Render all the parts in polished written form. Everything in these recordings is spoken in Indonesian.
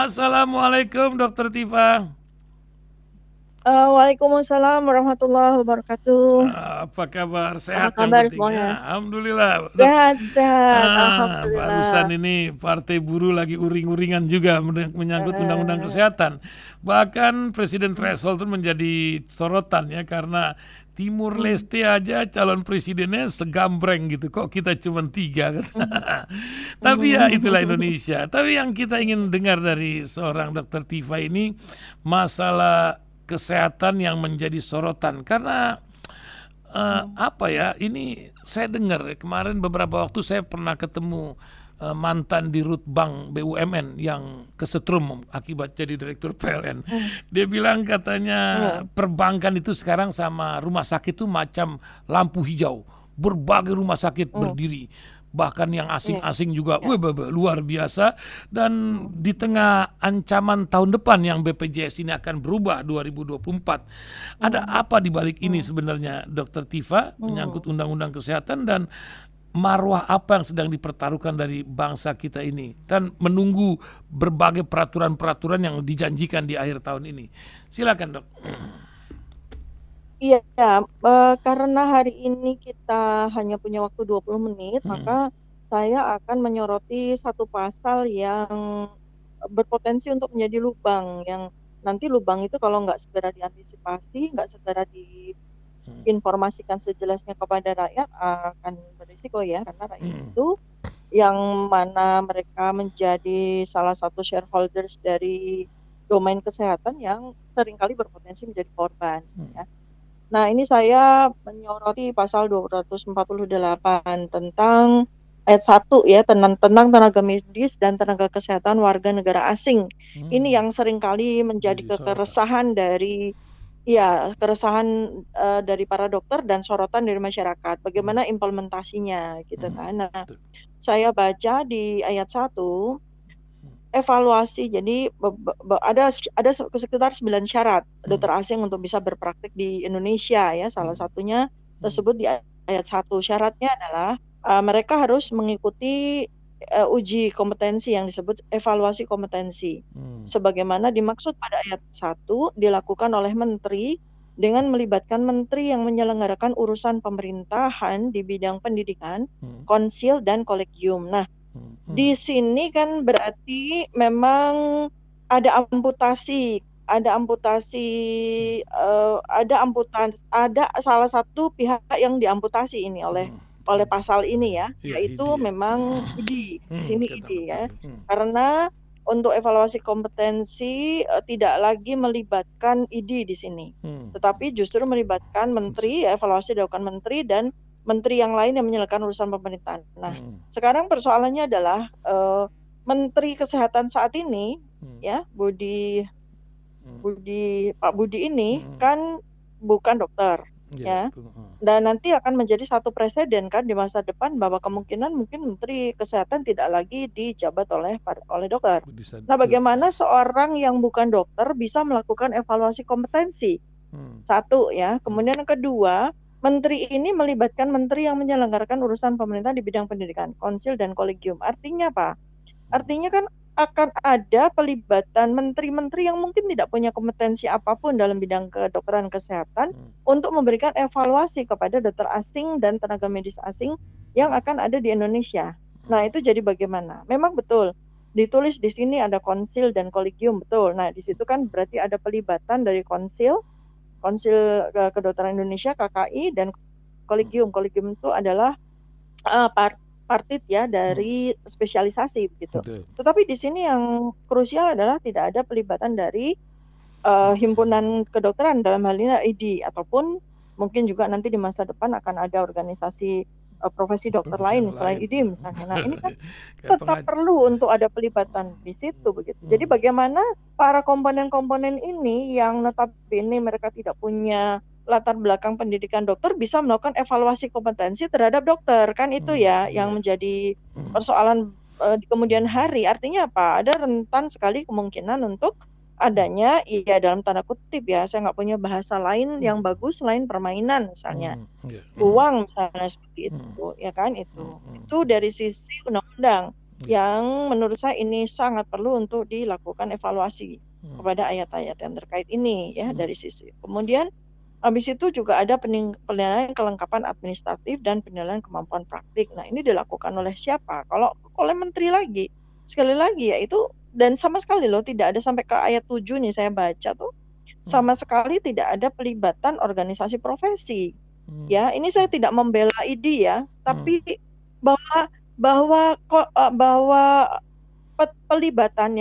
Assalamualaikum Dokter Tifa. Waalaikumsalam warahmatullahi wabarakatuh. Apa kabar? Apa Sehat yang kabar penting semuanya? ya. Alhamdulillah, Dokter. Sehat sehat, Barusan alhamdulillah. ini Partai Buruh lagi uring-uringan juga menyangkut undang-undang Heeh, kesehatan. Bahkan Presiden Threshold itu menjadi sorotan ya karena Timur mhm, Leste aja calon presidennya segambreng gitu. Kok kita cuma tiga? mhm, Tapi ya itulah mhm. Indonesia. Tapi yang kita ingin dengar dari seorang Dokter Tifa ini masalah kesehatan yang menjadi sorotan karena apa ya, ini saya dengar kemarin beberapa waktu saya pernah ketemu mantan dirut bank BUMN yang kesetrum akibat jadi direktur PLN. Mhm, Dia bilang katanya iya, perbankan itu sekarang sama rumah sakit itu macam lampu hijau, berbagai rumah sakit mhm, berdiri, bahkan yang iya, asing-asing juga, iya, luar biasa. Dan mhm, di tengah ancaman tahun depan yang BPJS ini akan berubah 2024, ada mhm, apa di balik ini mhm, sebenarnya, Dokter Tifa, menyangkut mhm. undang-undang kesehatan dan marwah apa yang sedang dipertaruhkan dari bangsa kita ini dan menunggu berbagai peraturan-peraturan yang dijanjikan di akhir tahun ini. Silakan, Dok. Iya, karena hari ini kita hanya punya waktu 20 menit, Hmm. maka saya akan menyoroti satu pasal yang berpotensi untuk menjadi lubang, yang nanti lubang itu kalau nggak segera diantisipasi, nggak segera diinformasikan sejelasnya kepada rakyat, akan berisiko ya, karena rakyat Hmm. itu yang mana mereka menjadi salah satu shareholders dari domain kesehatan yang seringkali berpotensi menjadi korban, ya. Nah, ini saya menyoroti pasal 248 tentang ayat 1 ya, tentang tenaga medis dan tenaga kesehatan warga negara asing. Ini Hmm. yang seringkali menjadi Jadi sorotan. keresahan dari ya, keresahan, dari para dokter dan sorotan dari masyarakat. Hmm. Bagaimana implementasinya gitu Hmm. kan. Nah, Betul. saya baca di ayat 1 evaluasi. Jadi ada sekitar 9 syarat Hmm. dokter asing untuk bisa berpraktik di Indonesia ya. Salah Hmm. satunya Hmm. tersebut di ayat 1. Syaratnya adalah mereka harus mengikuti uji kompetensi yang disebut evaluasi kompetensi. Hmm. Sebagaimana dimaksud pada ayat 1 dilakukan oleh menteri dengan melibatkan menteri yang menyelenggarakan urusan pemerintahan di bidang pendidikan, Hmm. konsil dan kolegium. Nah, Hmm. di Hmm. sini kan berarti memang ada amputasi ada amputasi, ada salah satu pihak yang diamputasi ini oleh Hmm. oleh Hmm. pasal ini ya, Ya, yaitu ide ya. memang ID, di Hmm. sini Kata ID ya. betul. Hmm. Karena untuk evaluasi kompetensi, tidak lagi melibatkan ID di sini, Hmm. tetapi justru melibatkan Kunci. menteri, ya evaluasi dilakukan menteri dan menteri yang lain yang menyelesaikan urusan pemerintahan. Nah, Hmm. sekarang persoalannya adalah, Menteri Kesehatan saat ini, Hmm. ya, Hmm. Pak Budi ini Hmm. kan bukan dokter, Ya, ya. betul. Hmm. Dan nanti akan menjadi satu presiden kan di masa depan bahwa kemungkinan mungkin Menteri Kesehatan tidak lagi dijabat oleh dokter. Bisa. Nah, bagaimana seorang yang bukan dokter bisa melakukan evaluasi kompetensi? Hmm. Satu ya. Hmm. Kemudian yang kedua, menteri ini melibatkan menteri yang menyelenggarakan urusan pemerintahan di bidang pendidikan, konsil dan kolegium. Artinya apa? Artinya kan akan ada pelibatan menteri-menteri yang mungkin tidak punya kompetensi apapun dalam bidang kedokteran kesehatan Hmm. untuk memberikan evaluasi kepada dokter asing dan tenaga medis asing yang akan ada di Indonesia. Nah, itu jadi bagaimana? Memang betul ditulis di sini ada konsil dan kolegium, betul. Nah, di situ kan berarti ada pelibatan dari konsil, Konsil Kedokteran Indonesia KKI, dan Hmm. kolegium. Kolegium itu adalah partit ya Hmm. dari spesialisasi begitu. Betul. Tetapi di sini yang krusial adalah tidak ada pelibatan dari himpunan kedokteran, dalam hal ini ID, ataupun mungkin juga nanti di masa depan akan ada organisasi profesi dokter lain Profesional selain lain. ID misalnya. Nah, ini kan Kayak tetap pengajar. perlu untuk ada pelibatan di situ begitu. Jadi Hmm. bagaimana para komponen-komponen ini yang notabene mereka tidak punya latar belakang pendidikan dokter bisa melakukan evaluasi kompetensi terhadap dokter, kan itu Hmm. ya yang Ya. menjadi Hmm. persoalan di kemudian hari. Artinya apa? Ada rentan sekali kemungkinan untuk adanya, ya dalam tanda kutip ya, saya nggak punya bahasa lain Hmm. yang bagus selain permainan misalnya. Ya. Uang misalnya seperti Hmm. itu, ya kan Hmm. itu. Hmm. Itu dari sisi undang-undang. Iya. yang menurut saya ini sangat perlu untuk dilakukan evaluasi Hmm. kepada ayat-ayat yang terkait ini ya Hmm. dari sisi. Kemudian habis itu juga ada penilaian kelengkapan administratif dan penilaian kemampuan praktik. Nah, ini dilakukan oleh siapa? Kalau oleh menteri lagi. Sekali lagi ya itu, dan sama sekali loh tidak ada sampai ke ayat 7 nih saya baca tuh, Hmm. sama sekali tidak ada pelibatan organisasi profesi. Hmm. Ya, ini saya tidak membela ID ya, Hmm. tapi bahwa bahwa pelibatan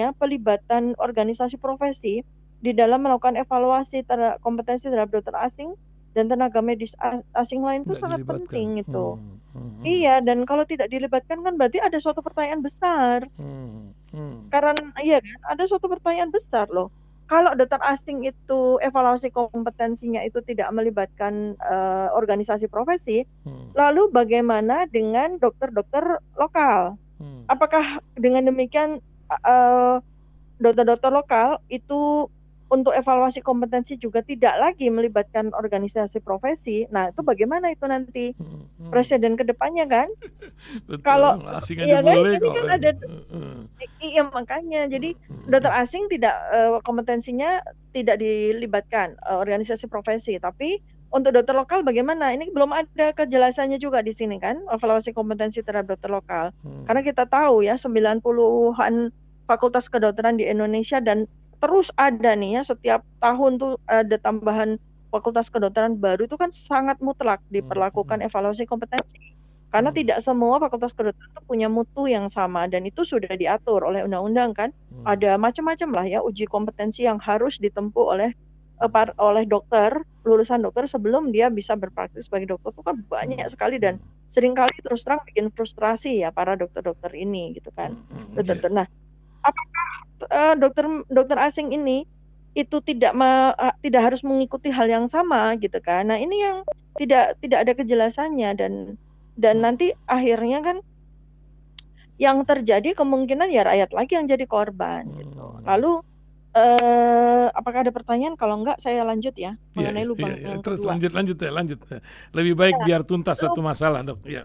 organisasi profesi di dalam melakukan evaluasi kompetensi terhadap dokter asing dan tenaga medis asing lain itu Nggak sangat dilibatkan. penting itu. Hmm. Iya, dan kalau tidak dilibatkan kan berarti ada suatu pertanyaan besar. Hmm. Hmm. Karena iya kan, ada suatu pertanyaan besar loh. Kalau dokter asing itu evaluasi kompetensinya itu tidak melibatkan organisasi profesi, Hmm. lalu bagaimana dengan dokter-dokter lokal? Hmm. Apakah dengan demikian eh, dokter-dokter lokal itu untuk evaluasi kompetensi juga tidak lagi melibatkan organisasi profesi? Nah, itu bagaimana itu nanti Hmm. Hmm. presiden ke depannya kan? Kalau Betul, asing aja iya kan, boleh ini kok. kan ada iya makanya. Jadi dokter asing tidak kompetensinya tidak dilibatkan organisasi profesi, tapi untuk dokter lokal bagaimana? Ini belum ada kejelasannya juga di sini kan, evaluasi kompetensi terhadap dokter lokal. Karena kita tahu ya 90-an fakultas kedokteran di Indonesia dan terus ada nih ya setiap tahun tuh ada tambahan fakultas kedokteran baru, itu kan sangat mutlak diperlakukan evaluasi kompetensi. Karena tidak semua fakultas kedokteran itu punya mutu yang sama dan itu sudah diatur oleh undang-undang kan. Ada macam-macam lah ya uji kompetensi yang harus ditempuh oleh dokter, lulusan dokter sebelum dia bisa berpraktik sebagai dokter itu kan banyak sekali dan seringkali terus terang bikin frustrasi ya para dokter-dokter ini gitu kan. Dokter. Nah, apakah dokter asing ini itu tidak harus mengikuti hal yang sama gitu kan. Nah, ini yang tidak ada kejelasannya dan nanti akhirnya kan yang terjadi kemungkinan ya rakyat lagi yang jadi korban gitu. Lalu apakah ada pertanyaan? Kalau enggak saya lanjut ya mengenai lubang yang Terus kedua. lanjut. Lebih baik Ya, biar tuntas satu masalah, Dok. Ya.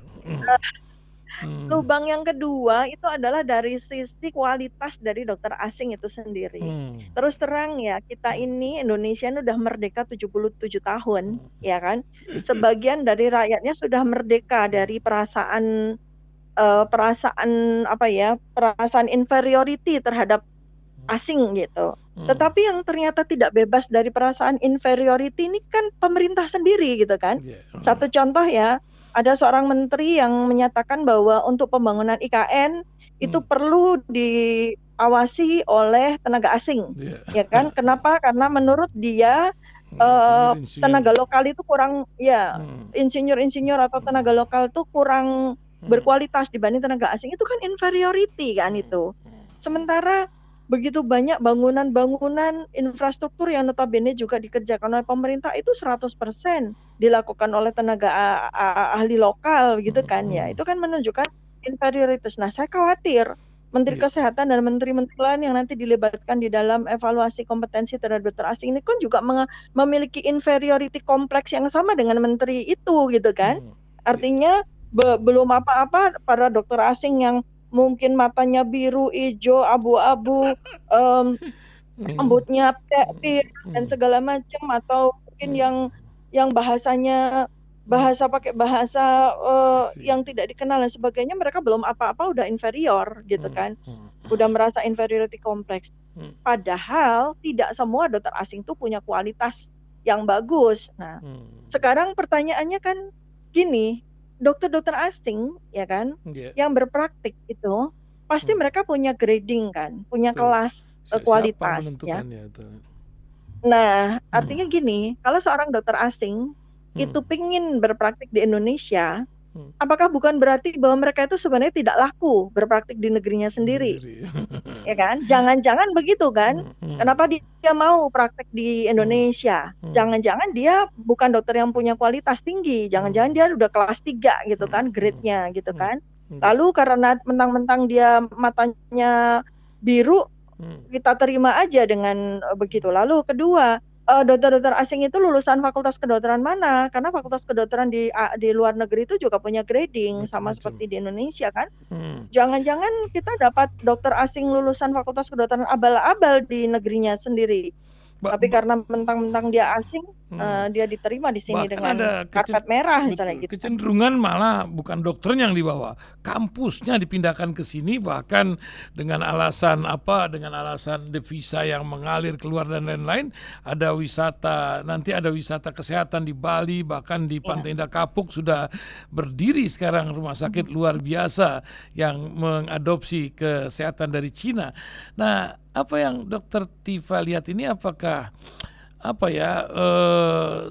Lubang yang kedua itu adalah dari sisi kualitas dari dokter asing itu sendiri. Terus terang ya, kita ini Indonesia ini udah merdeka 77 tahun, ya kan? Sebagian dari rakyatnya sudah merdeka dari perasaan perasaan inferiority terhadap asing gitu. Tetapi yang ternyata tidak bebas dari perasaan inferiority ini kan pemerintah sendiri gitu kan. Satu contoh ya, ada seorang menteri yang menyatakan bahwa untuk pembangunan IKN itu perlu diawasi oleh tenaga asing, ya kan? Kenapa? Karena menurut dia tenaga lokal itu kurang, ya insinyur-insinyur atau tenaga lokal itu kurang berkualitas dibanding tenaga asing. Itu kan inferiority kan itu. Sementara begitu banyak bangunan-bangunan infrastruktur yang notabene juga dikerjakan oleh pemerintah itu 100% dilakukan oleh tenaga ahli lokal gitu kan ya. Itu kan menunjukkan inferioritas. Nah, saya khawatir Menteri Kesehatan dan menteri-menteri lain yang nanti dilibatkan di dalam evaluasi kompetensi terhadap dokter asing ini kan juga memiliki inferiority kompleks yang sama dengan menteri itu gitu kan. Artinya belum apa-apa para dokter asing yang mungkin matanya biru, hijau, abu-abu, rambutnya pirang dan segala macam, atau mungkin yang bahasanya pakai bahasa yang tidak dikenal dan sebagainya, mereka belum apa-apa udah inferior gitu kan. Udah merasa inferiority complex. Padahal tidak semua dokter asing itu punya kualitas yang bagus. Nah, sekarang pertanyaannya kan gini, dokter-dokter asing ya kan yang berpraktik itu pasti mereka punya grading kan, punya kelas kualitas ya. Nah, artinya gini, kalau seorang dokter asing itu pingin berpraktik di Indonesia, apakah bukan berarti bahwa mereka itu sebenarnya tidak laku berpraktik di negerinya sendiri? Ya kan? Jangan-jangan begitu kan? Kenapa dia mau praktek di Indonesia? Jangan-jangan dia bukan dokter yang punya kualitas tinggi. Jangan-jangan dia udah kelas 3 gitu kan, grade-nya gitu kan. Lalu karena mentang-mentang dia matanya biru, kita terima aja dengan begitu. Lalu kedua, dokter-dokter asing itu lulusan fakultas kedokteran mana? Karena fakultas kedokteran di luar negeri itu juga punya grading sama Macam-macam. seperti di Indonesia kan. Hmm. Jangan-jangan kita dapat dokter asing lulusan fakultas kedokteran abal-abal di negerinya sendiri. Ba- Tapi ba- karena mentang-mentang dia asing, hmm. dia diterima di sini Bahkan dengan ada karpet merah misalnya betul gitu kan. kecenderungan malah bukan dokternya yang dibawa, kampusnya dipindahkan ke sini, bahkan dengan alasan apa? Dengan alasan devisa yang mengalir keluar dan lain-lain. Nanti ada wisata kesehatan di Bali, bahkan di Ya. Pantai Indah Kapuk sudah berdiri sekarang rumah sakit luar biasa yang mengadopsi kesehatan dari Cina. Nah, apa yang Dokter Tifa lihat ini, apakah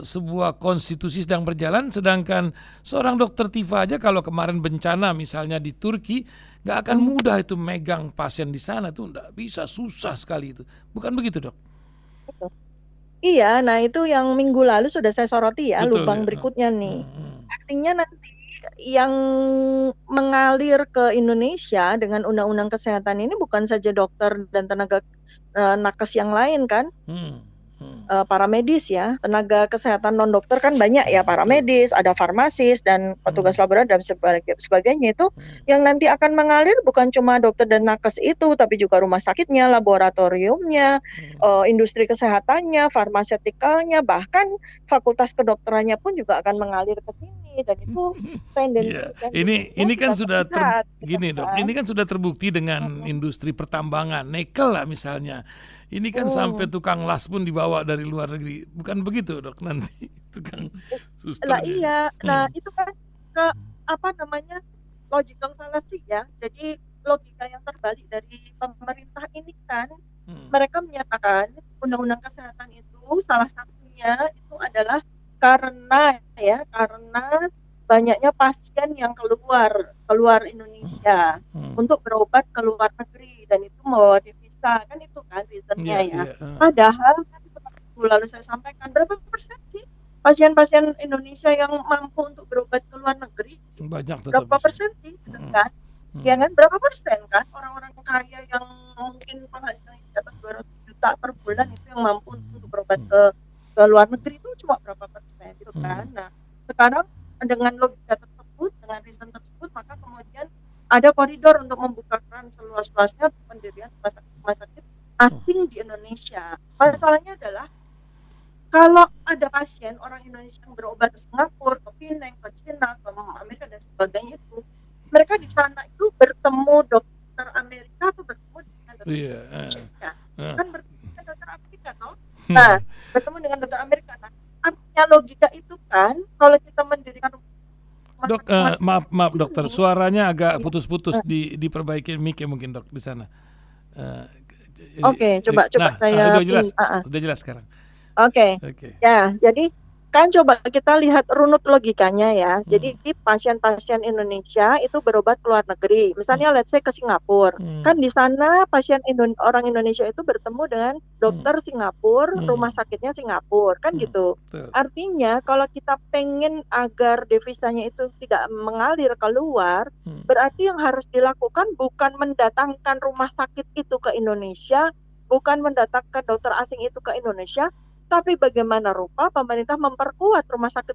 sebuah konstitusi sedang berjalan, sedangkan seorang dokter Tifa aja kalau kemarin bencana misalnya di Turki nggak akan mudah itu megang pasien di sana, tuh nggak bisa, susah sekali itu, bukan begitu dok? Betul. Iya, nah itu yang minggu lalu sudah saya soroti ya, Betul ya. lubang berikutnya nih. Hmm. Artinya nanti yang mengalir ke Indonesia dengan undang-undang kesehatan ini bukan saja dokter dan tenaga nakes yang lain kan, Hmm. Hmm. para medis ya, tenaga kesehatan non dokter kan banyak ya, para Betul. medis, ada farmasis dan petugas laboratorium dan sebagainya itu yang nanti akan mengalir bukan cuma dokter dan nakes itu, tapi juga rumah sakitnya, laboratoriumnya, industri kesehatannya, farmasetikalnya, bahkan fakultas kedokterannya pun juga akan mengalir ke sini dan itu tendensi Iya, ini kan sudah terlihat, gitu gini dok, kan. ini kan sudah terbukti dengan industri pertambangan, nikel lah misalnya. Ini kan sampai tukang las pun dibawa dari luar negeri, bukan begitu dok? Nanti tukang Lah susternya. iya, nah itu kan ke apa namanya logical fallacy ya. Jadi logika yang terbalik dari pemerintah ini kan, mereka menyatakan undang-undang kesehatan itu salah satunya itu adalah karena banyaknya pasien yang keluar Indonesia untuk berobat ke luar negeri dan itu membawa devisa kan, itu kan reasonnya ya. Padahal kan lalu saya sampaikan berapa persen sih pasien-pasien Indonesia yang mampu untuk berobat ke luar negeri? Banyak, Berapa persen sih, kan? Ya kan, berapa persen kan orang-orang kaya yang mungkin penghasilannya di atas 200 juta per bulan itu yang mampu untuk berobat ke luar negeri itu cuma berapa persen gitu kan. Nah, sekarang dengan logika tersebut, dengan reason tersebut, maka kemudian ada koridor untuk membuka keran seluas-luasnya untuk pendirian rumah sakit asing di Indonesia. Masalahnya adalah kalau ada pasien orang Indonesia yang berobat ke Singapura, ke Penang, ke China, ke Amerika dan sebagainya itu, mereka di sana itu bertemu dokter Amerika atau bertemu dengan dokter Indonesia, kan bertemu dengan dokter Amerika toh. Nah, bertemu dengan dokter Amerika. Nah, artinya logika itu kan, kalau kita mendirikan dok, maaf dokter, suaranya agak putus-putus, diperbaiki mic-nya mungkin dok di sana. Oke, coba saya sudah jelas sekarang. Oke. Ya, jadi kan coba kita lihat runut logikanya ya. Jadi pasien-pasien Indonesia itu berobat ke luar negeri. Misalnya let's say ke Singapura. Kan di sana orang Indonesia itu bertemu dengan dokter Singapura, rumah sakitnya Singapura, kan gitu. Artinya kalau kita pengen agar devisanya itu tidak mengalir keluar, berarti yang harus dilakukan bukan mendatangkan rumah sakit itu ke Indonesia, bukan mendatangkan dokter asing itu ke Indonesia, tapi bagaimana rupa pemerintah memperkuat rumah sakit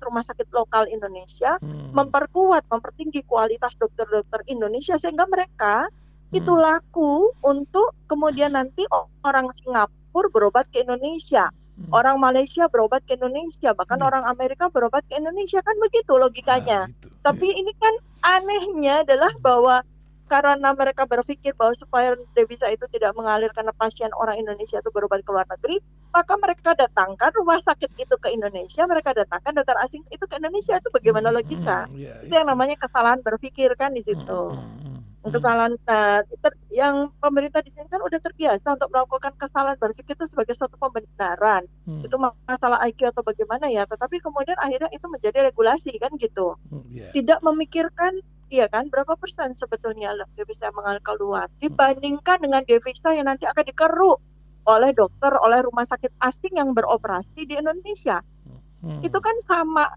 lokal Indonesia, mempertinggi kualitas dokter-dokter Indonesia sehingga mereka itu laku untuk kemudian nanti orang Singapura berobat ke Indonesia, orang Malaysia berobat ke Indonesia, bahkan orang Amerika berobat ke Indonesia, kan begitu logikanya. Tapi ini kan anehnya adalah bahwa karena mereka berpikir bahwa supaya devisa itu tidak mengalir karena pasien orang Indonesia itu berobat ke luar negeri, maka mereka datangkan rumah sakit itu ke Indonesia, mereka datangkan dokter asing itu ke Indonesia. Itu bagaimana logika? Itu yang namanya kesalahan berpikir kan di situ. Kesalahan yang pemerintah di sini kan udah terbiasa untuk melakukan kesalahan berpikir itu sebagai suatu pembenaran. Itu masalah IQ atau bagaimana ya, tetapi kemudian akhirnya itu menjadi regulasi kan gitu. Tidak memikirkan iya kan, berapa persen sebetulnya devisa yang mengalir keluar dibandingkan dengan devisa yang nanti akan dikeruk oleh dokter, oleh rumah sakit asing yang beroperasi di Indonesia. Itu kan sama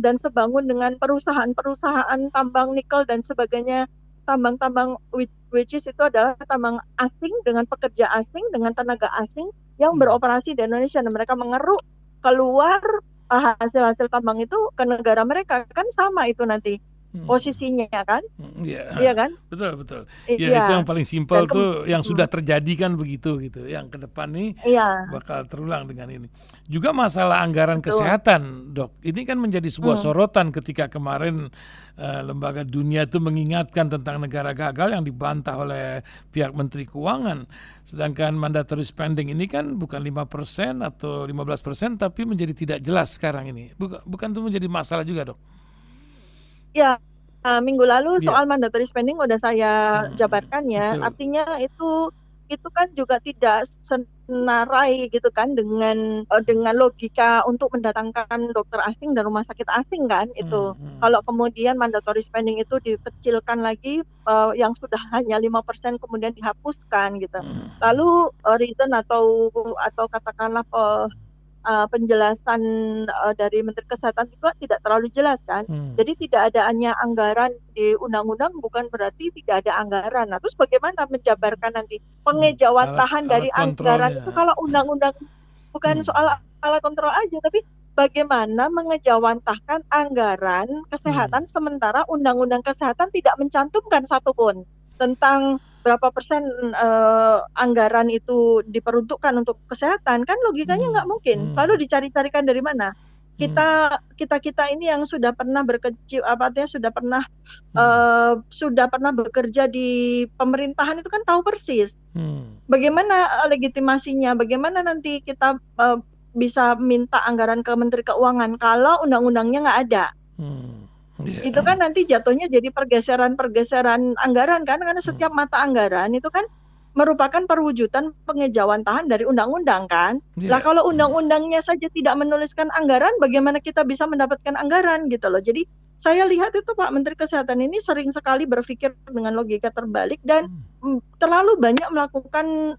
dan sebangun dengan perusahaan-perusahaan tambang nikel dan sebagainya, tambang-tambang which is itu adalah tambang asing dengan pekerja asing, dengan tenaga asing, yang Hmm. beroperasi di Indonesia dan mereka mengeruk keluar hasil-hasil tambang itu ke negara mereka, kan sama itu nanti Hmm. posisinya kan, Iya, iya kan? betul betul. Ya itu yang Iya, paling dan simpel tuh yang sudah terjadi kan begitu gitu. Yang ke depan nih iya, bakal terulang dengan ini. Juga masalah anggaran betul. kesehatan, Dok. Ini kan menjadi sebuah Hmm. sorotan ketika kemarin lembaga dunia itu mengingatkan tentang negara gagal yang dibantah oleh pihak Menteri Keuangan. Sedangkan mandatory spending ini kan bukan 5% atau 15%, tapi menjadi tidak jelas sekarang ini. Bukan itu menjadi masalah juga, Dok? Ya, minggu lalu Iya. soal mandatory spending udah saya jabarkan ya. Betul. Artinya itu kan juga tidak senarai gitu kan dengan logika untuk mendatangkan dokter asing dan rumah sakit asing kan Hmm, itu. hmm, Kalau kemudian mandatory spending itu dikecilkan lagi yang sudah hanya 5% kemudian dihapuskan gitu. hmm, Lalu reason atau katakanlah penjelasan dari Menteri Kesehatan juga tidak terlalu jelas kan. hmm. Jadi tidak adanya anggaran di undang-undang bukan berarti tidak ada anggaran. Nah, terus bagaimana menjabarkan nanti Alat pengejawantahan dari alat anggaran kontrolnya. itu kalau undang-undang bukan Hmm, soal alat kontrol aja, tapi bagaimana mengejawantahkan anggaran hmm, kesehatan sementara undang-undang kesehatan tidak mencantumkan satupun tentang berapa persen anggaran itu diperuntukkan untuk kesehatan, kan logikanya hmm, nggak mungkin. hmm, Lalu dicari-carikan dari mana? hmm, Kita ini yang sudah pernah artinya hmm, sudah pernah bekerja di pemerintahan itu kan tahu persis hmm, bagaimana legitimasinya, bagaimana nanti kita bisa minta anggaran ke Menteri Keuangan kalau undang-undangnya nggak ada. hmm. Iya. Itu kan nanti jatuhnya jadi pergeseran-pergeseran anggaran kan, karena Hmm, setiap mata anggaran itu kan merupakan perwujudan pengejawantahan dari undang-undang kan. Lah iya. kalau undang-undangnya saja tidak menuliskan anggaran, bagaimana kita bisa mendapatkan anggaran gitu loh. Jadi saya lihat itu Pak Menteri Kesehatan ini sering sekali berpikir dengan logika terbalik dan terlalu banyak melakukan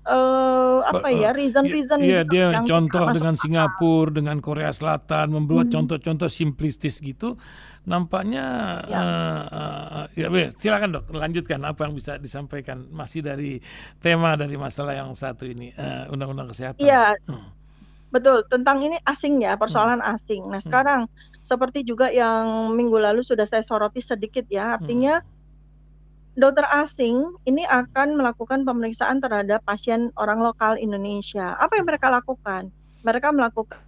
apa ya Iya, reason-reason iya, gitu dia yang tidak contoh masuk dengan akal. Singapura, dengan Korea Selatan, membuat Hmm, contoh-contoh simplistis gitu. Nampaknya ya. ya silakan Dok, lanjutkan apa yang bisa disampaikan masih dari tema dari masalah yang satu ini, undang-undang kesehatan. Iya, Hmm, betul, tentang ini asing ya, hmm, persoalan asing. Nah, hmm, sekarang seperti juga yang minggu lalu sudah saya soroti sedikit ya, hmm, artinya dokter asing ini akan melakukan pemeriksaan terhadap pasien orang lokal Indonesia. Apa yang mereka lakukan? Mereka melakukan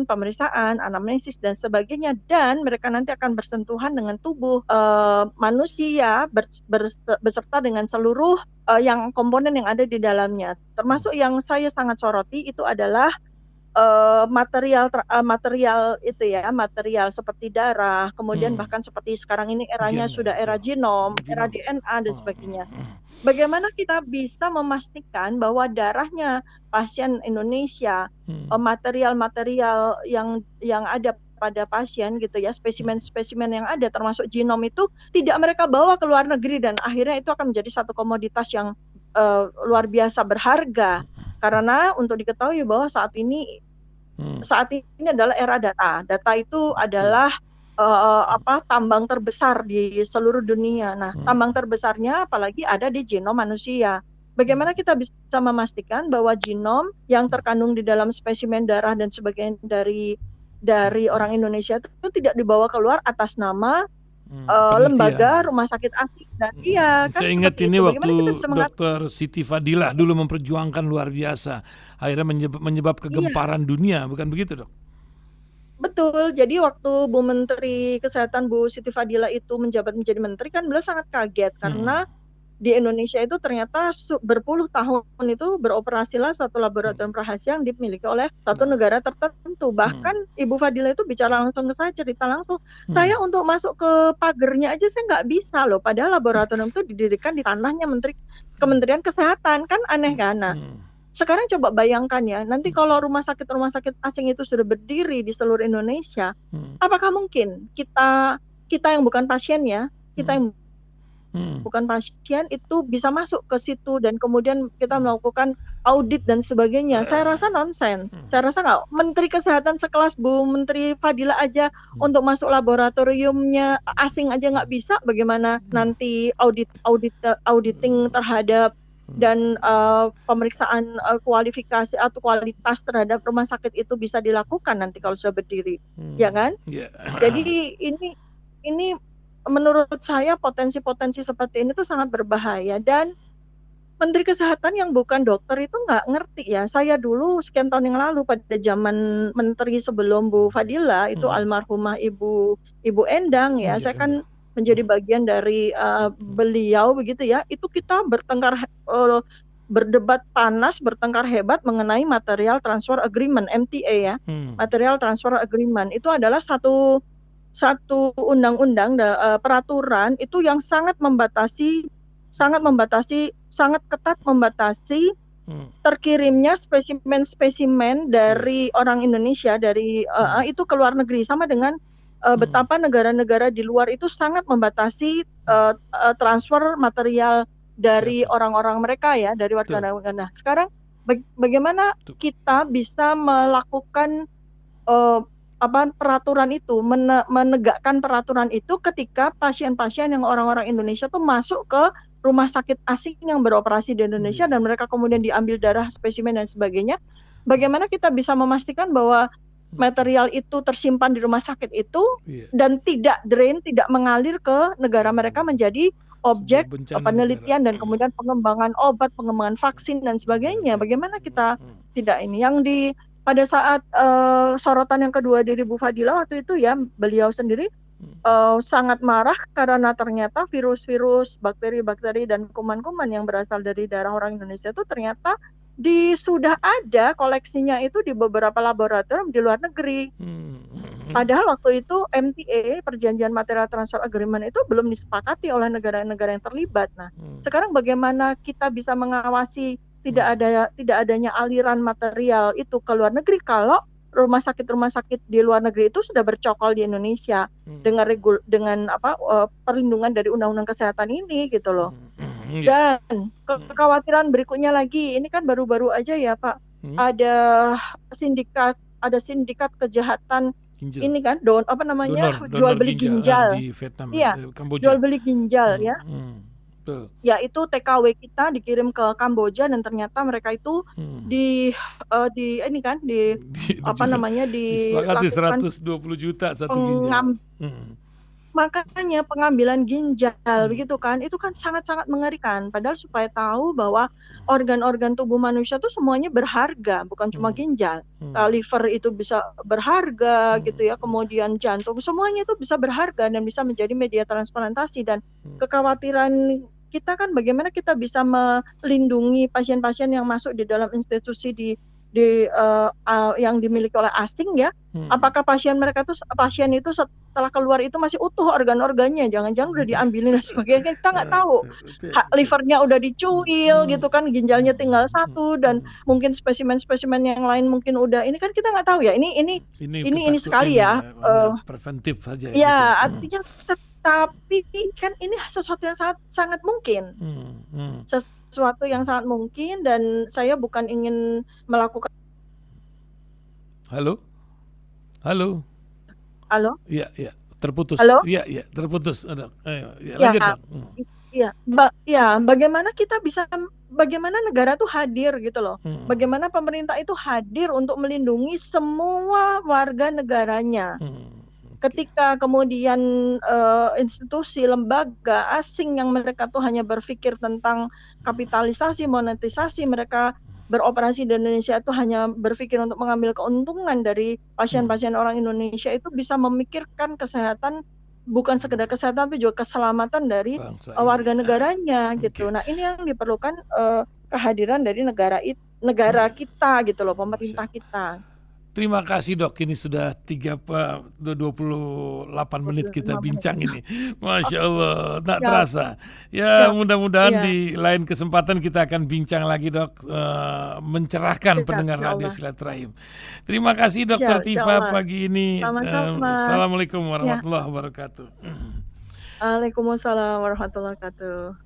pemeriksaan, anamnesis dan sebagainya, dan mereka nanti akan bersentuhan dengan tubuh manusia beserta dengan seluruh yang komponen yang ada di dalamnya. Termasuk yang saya sangat soroti itu adalah material itu ya, material seperti darah, kemudian hmm. bahkan seperti sekarang ini eranya Gennya sudah era betul. genom, era Genom. DNA dan Hmm, sebagainya. Bagaimana kita bisa memastikan bahwa darahnya pasien Indonesia, hmm, material-material yang ada pada pasien gitu ya, spesimen-spesimen yang ada termasuk genom itu tidak mereka bawa ke luar negeri dan akhirnya itu akan menjadi satu komoditas yang luar biasa berharga. Karena untuk diketahui bahwa hmm, saat ini adalah era data. Data itu betul. adalah tambang terbesar di seluruh dunia. Nah, Hmm, tambang terbesarnya apalagi ada di genom manusia. Bagaimana kita bisa memastikan bahwa genom yang terkandung di dalam spesimen darah dan sebagainya dari orang Indonesia itu tidak dibawa keluar atas nama lembaga penelitian. rumah sakit asing dan iya kan Saya ingat seperti ini itu. waktu Bagaimana kita bisa mengatakan Dokter Siti Fadilah dulu memperjuangkan luar biasa. Akhirnya menyebab iya. kegemparan dunia, bukan begitu, Dok? Betul, jadi waktu Bu Menteri Kesehatan Bu Siti Fadila itu menjabat menjadi menteri kan beliau sangat kaget Hmm, karena di Indonesia itu ternyata berpuluh tahun itu beroperasilah satu laboratorium rahasia yang dimiliki oleh satu nah, negara tertentu. hmm, Bahkan Ibu Fadila itu bicara langsung ke saya, cerita langsung, hmm, saya untuk masuk ke pagernya aja saya nggak bisa loh, padahal laboratorium itu didirikan di tanahnya Kementerian Kesehatan, kan aneh kan? Nah, hmm, sekarang coba bayangkan ya, nanti kalau rumah sakit asing itu sudah berdiri di seluruh Indonesia, hmm, apakah mungkin kita kita yang bukan pasien ya, kita hmm, yang hmm, bukan pasien itu bisa masuk ke situ dan kemudian kita hmm, melakukan audit dan sebagainya. Saya rasa nonsens. hmm, Saya rasa nggak. Menteri Kesehatan sekelas Bu Menteri Fadila aja hmm, untuk masuk laboratoriumnya asing aja nggak bisa. Bagaimana nanti auditing terhadap dan pemeriksaan kualifikasi atau kualitas terhadap rumah sakit itu bisa dilakukan nanti kalau sudah berdiri, ya kan? Ya. Jadi ini menurut saya potensi-potensi seperti ini tuh sangat berbahaya, dan Menteri Kesehatan yang bukan dokter itu nggak ngerti ya. Saya dulu sekian tahun yang lalu pada zaman menteri sebelum Bu Fadila itu almarhumah Ibu Endang ya. Saya kan menjadi bagian dari beliau begitu ya. Itu kita berdebat panas, bertengkar hebat mengenai Material Transfer Agreement (MTA) ya. Material Transfer Agreement itu adalah satu undang-undang peraturan itu yang sangat ketat membatasi terkirimnya spesimen-spesimen dari orang Indonesia itu ke luar negeri, sama dengan betapa negara-negara di luar itu sangat membatasi transfer material dari orang-orang mereka ya, dari warga negara. Nah, sekarang bagaimana kita bisa melakukan peraturan itu, menegakkan peraturan itu ketika pasien-pasien yang orang-orang Indonesia tuh masuk ke rumah sakit asing yang beroperasi di Indonesia dan mereka kemudian diambil darah, spesimen dan sebagainya. Bagaimana kita bisa memastikan bahwa material itu tersimpan di rumah sakit itu dan tidak mengalir ke negara mereka menjadi objek penelitian dan kemudian pengembangan obat, pengembangan vaksin dan sebagainya. Bagaimana kita tidak ini yang pada saat sorotan yang kedua dari Bu Fadila waktu itu ya, beliau sendiri sangat marah karena ternyata virus-virus, bakteri-bakteri dan kuman-kuman yang berasal dari darah orang Indonesia itu ternyata sudah ada koleksinya itu di beberapa laboratorium di luar negeri. Padahal waktu itu MTA, Perjanjian Material Transfer Agreement, itu belum disepakati oleh negara-negara yang terlibat. Nah, sekarang bagaimana kita bisa mengawasi tidak adanya aliran material itu ke luar negeri kalau rumah sakit di luar negeri itu sudah bercokol di Indonesia dengan perlindungan dari undang-undang kesehatan ini gitu loh. Dan kekhawatiran berikutnya lagi, ini kan baru-baru aja ya Pak, ada sindikat kejahatan ginjal. Ini kan jual beli ginjal di Vietnam, Kamboja. Jual beli ginjal ya. Ya itu TKW kita dikirim ke Kamboja dan ternyata mereka itu disepakati 120 juta satu ginjal. Makanya pengambilan ginjal begitu kan, itu kan sangat-sangat mengerikan. Padahal supaya tahu bahwa organ-organ tubuh manusia itu semuanya berharga, bukan cuma ginjal. Liver itu bisa berharga gitu ya, kemudian jantung, semuanya itu bisa berharga dan bisa menjadi media transplantasi. Dan kekhawatiran kita kan bagaimana kita bisa melindungi pasien-pasien yang masuk di dalam institusi yang dimiliki oleh asing ya. Apakah pasien itu setelah keluar itu masih utuh organ-organnya, jangan-jangan udah diambilin dan sebagainya, kita nggak tahu. Livernya udah dicuil gitu kan, ginjalnya tinggal satu dan mungkin spesimen-spesimen yang lain mungkin udah, ini kan kita nggak tahu ya. Ini sekali ya. Preventif saja. Ya, artinya tapi kan ini sesuatu yang sangat mungkin. Sesuatu yang sangat mungkin, dan saya bukan ingin melakukan. Halo? Iya, terputus. Halo? Iya, terputus. Lanjut dong. Bagaimana negara tuh hadir gitu loh. Bagaimana pemerintah itu hadir untuk melindungi semua warga negaranya. Ketika kemudian institusi, lembaga asing yang mereka tuh hanya berpikir tentang kapitalisasi, monetisasi, mereka beroperasi di Indonesia itu hanya berpikir untuk mengambil keuntungan dari pasien-pasien orang Indonesia, itu bisa memikirkan kesehatan, bukan sekedar kesehatan tapi juga keselamatan dari warga negaranya gitu. Nah, ini yang diperlukan kehadiran dari negara kita gitu loh, pemerintah kita. Terima kasih Dok, ini sudah 28 menit kita bincang ini. Masya Allah, tak terasa. Ya, mudah-mudahan di lain kesempatan kita akan bincang lagi Dok, mencerahkan pendengar Radio Silaturahim. Terima kasih Dr. Tifa pagi ini. Assalamualaikum warahmatullahi wabarakatuh. Waalaikumsalam warahmatullahi wabarakatuh.